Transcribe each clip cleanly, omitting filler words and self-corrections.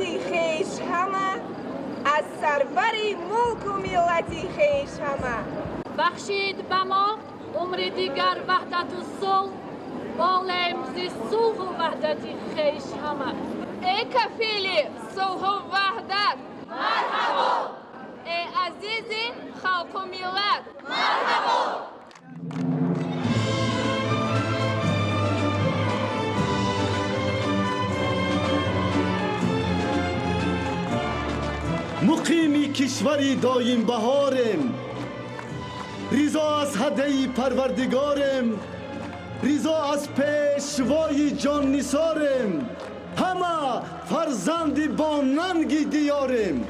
ملتی خیش همه از سرور ملک و ملتی خیش همه بخشید به ما عمر دیگر وحدت و صلح بالیم زی صلح و وحدت خیش همه ای کفیل صلح و وحدت مرحبا ای عزیزی خلق و ملت مرحبا مقیمی کشوری دایم بهارم رضا از هدیه پروردگارم رضا از پیشوای جان نثارم همه فرزند با ننگ دیارم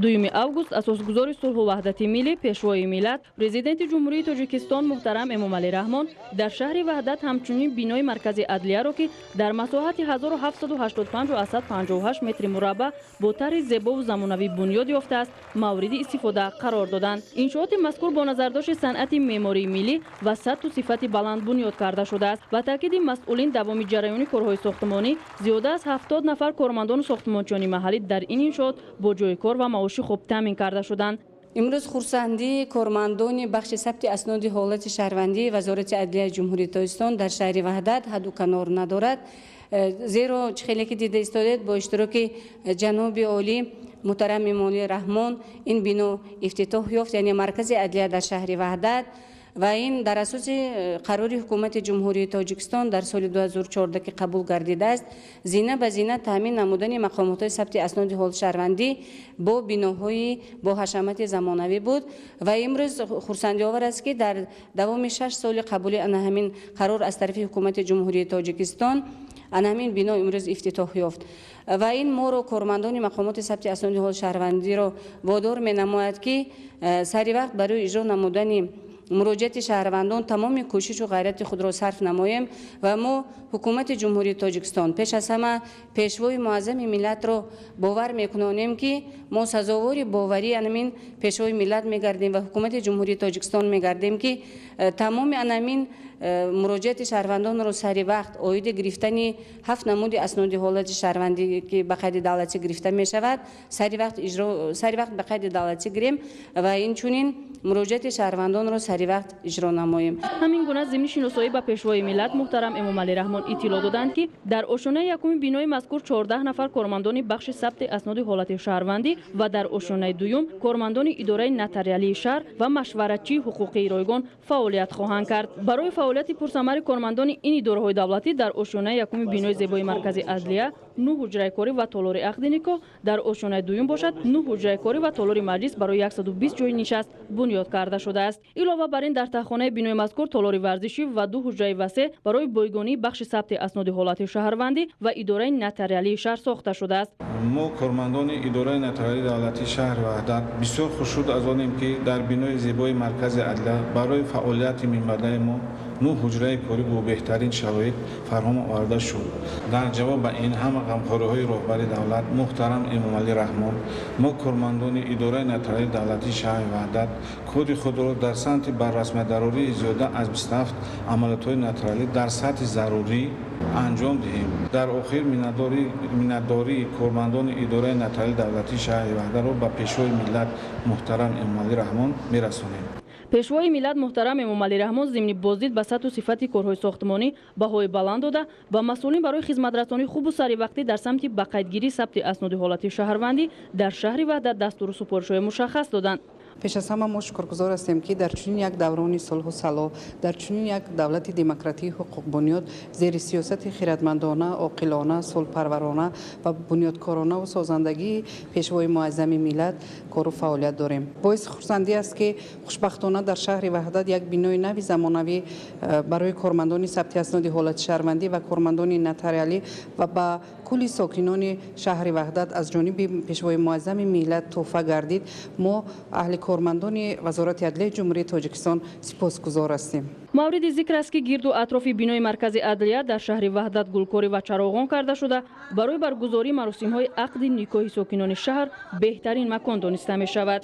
دوم август асосгузори сулҳу ваҳдати миллӣ пешвои миллат президенти ҷумҳурии тоҷикистон муҳтарам эмомалӣ раҳмон дар шаҳри ваҳдат ҳамчунин бинои маркази адлияро ки дар масоҳати 1785 метри мураббаъ бо тарҳи зебову замонавӣ бунёд ёфтааст мавриди истифода қарор доданд. Иншооти мазкур бо назардошти санъати меъмории миллӣ ва сатҳу сифати баланд бунёд карда шудааст. Ба таъкиди масъулин давоми ҷараёни корҳои сохтмонӣ зиёда аз 70 нафар кормандону сохтмончиёни маҳаллӣ дар ин иншоот бо ҷойи кор ва маоши хуб таъмин карда шуданд. امروز خورسندی کارمندان بخش ثبت اسناد حالت شهروندی وزارت عدلیه جمهوری تاجیکستان در شهر وحدت حد و کنار ندارد، زیرا خیلی که دیده استادید با اشتراک جناب عالی محترم امامعلی رحمان این بنا افتتاح یافت، یعنی مرکز عدلیه در شهر وحدت و این در اساس قرار حکومت جمهوری تاجیکستان در سال 2014 که قبول گردیده است زینه به زینه تامین نمودن مقامات ثبت اسناد حال شهروندی با بناهای با حشمت زمانوی بود و امروز خرسندی آور است که در دوام 6 سال قبول آن همین قرار از طرف حکومت جمهوری تاجیکستان آن همین بنا امروز افتتاح یافت و این ما رو کارمندان مقامات ثبت اسناد حال شهروندی را وادار می‌نماید که سری وقت برای اجرا نمودن مراجعت شهروندان تمام کوشش و غیرت خود را صرف نماییم و ما حکومت جمهوری تاجیکستان پیش از همه پیشوای معظم ملت را باور میکنیم که ما سزاوار باوری انمین پیشوای ملت میگردیم و حکومت جمهوری تاجیکستان میگردیم که تمام انمین مراجعت شهروندان را سری وقت آید گرفتن 7 نمود اسناد حالت شهروندی که به قید دولتی گرفته می شود سری وقت به قید دولتی گیریم و این چونین مراجعت شهروندان را سری وقت اجرا نماییم. همین گونه ضمن شناسایی به پیشوای ملت محترم امامعلی رحمان اطلاع دادند که در آشنای یکم بینای مذکور 14 نفر کارمندان بخش ثبت اسناد حالت شهروندی و در آشنای دوم کارمندان اداره نتاریالی شهر و مشورتچی حقوقی رایگان فعالیت خواهند کرد. برای فعالیت پرثمر کارمندان این اداره‌های دولتی در آشنای یکم بینای زیبای مرکزی عدلیه 9 حجره کاری و تالار عقد نکاح، در آشنای دوم باشد 9 حجره کاری و تالار مجلس برای 120 جای نشست بنیاد کرده شده است. علاوه بر این در تخانه بینای مذکور تالار ورزشی و 2 حجره وسیع برای بایگانی بخش ثبت اسناد حالت شهروندی و اداره نتاریالی شهر ساخته شده است. ما کارمندان اداره نتاریالی دولتی شهر وحدت بسیار خوشنود از آنیم که در بینای زیبای مرکز عدلیه برای فعالیت منبع ما 9 حجره کاری با بهترین شرایط فراهم آورده شد. در جواب این همه غمخوری‌های رهبر دولت محترم امامعلی رحمان ما کارمندان اداره نتاریالی دولتی شهر وحدت کار خود را در سمت بررسمی‌داری زیاده از 27 عملیات‌های نتاریالی در سطح ضروری انجام دهیم. در آخر منتداری کارمندان اداره نتاریالی دولتی شهر وحدت را به پیشوای ملت محترم امامعلی رحمان می‌رسانیم. پیشوای ملت محترم امامعلی رحمان ضمن بازدید به سطح و صفت کارهای ساختمانی بهای بلند داده با مسئولین برای خدمترسانی خوب و سری وقتی در سمت به قیدگیری ثبت اسناد حالت شهروندی در شهر وحدت دستور سپارش‌های مشخص دادند. پیش از همه ما شکرگزار هستیم که در چنین یک دوران صلح و صلاح در چنین یک دولت دموکراتیک حقوق بنیاد زیر سیاست خردمندانه، عاقلانه، صلح پرورانه و بنیادکارانه و سازندگی پیشوای معظم ملت کار و فعالیت داریم. باعث خرسندی است که خوشبختانه در شهر وحدت یک بنای نو زمانوی برای کارمندان ثبت اسناد حالت شهروندی و کارمندان نتاریالی و با کل ساکنان شهر وحدت از جانب پیشوای معظم ملت تحفه گردید. ما اهل کارمندان وزارت عدلیه جمهوری تاجیکستان سپاسگزار هستیم. مورد ذکر است که گرد و اطراف بینای مرکز عدلیه در شهر وحدت گلکاری و چراغان کرده شده برای برگزاری مراسم‌های عقد نیکاه ساکنان شهر بهترین مکان دانسته می شود.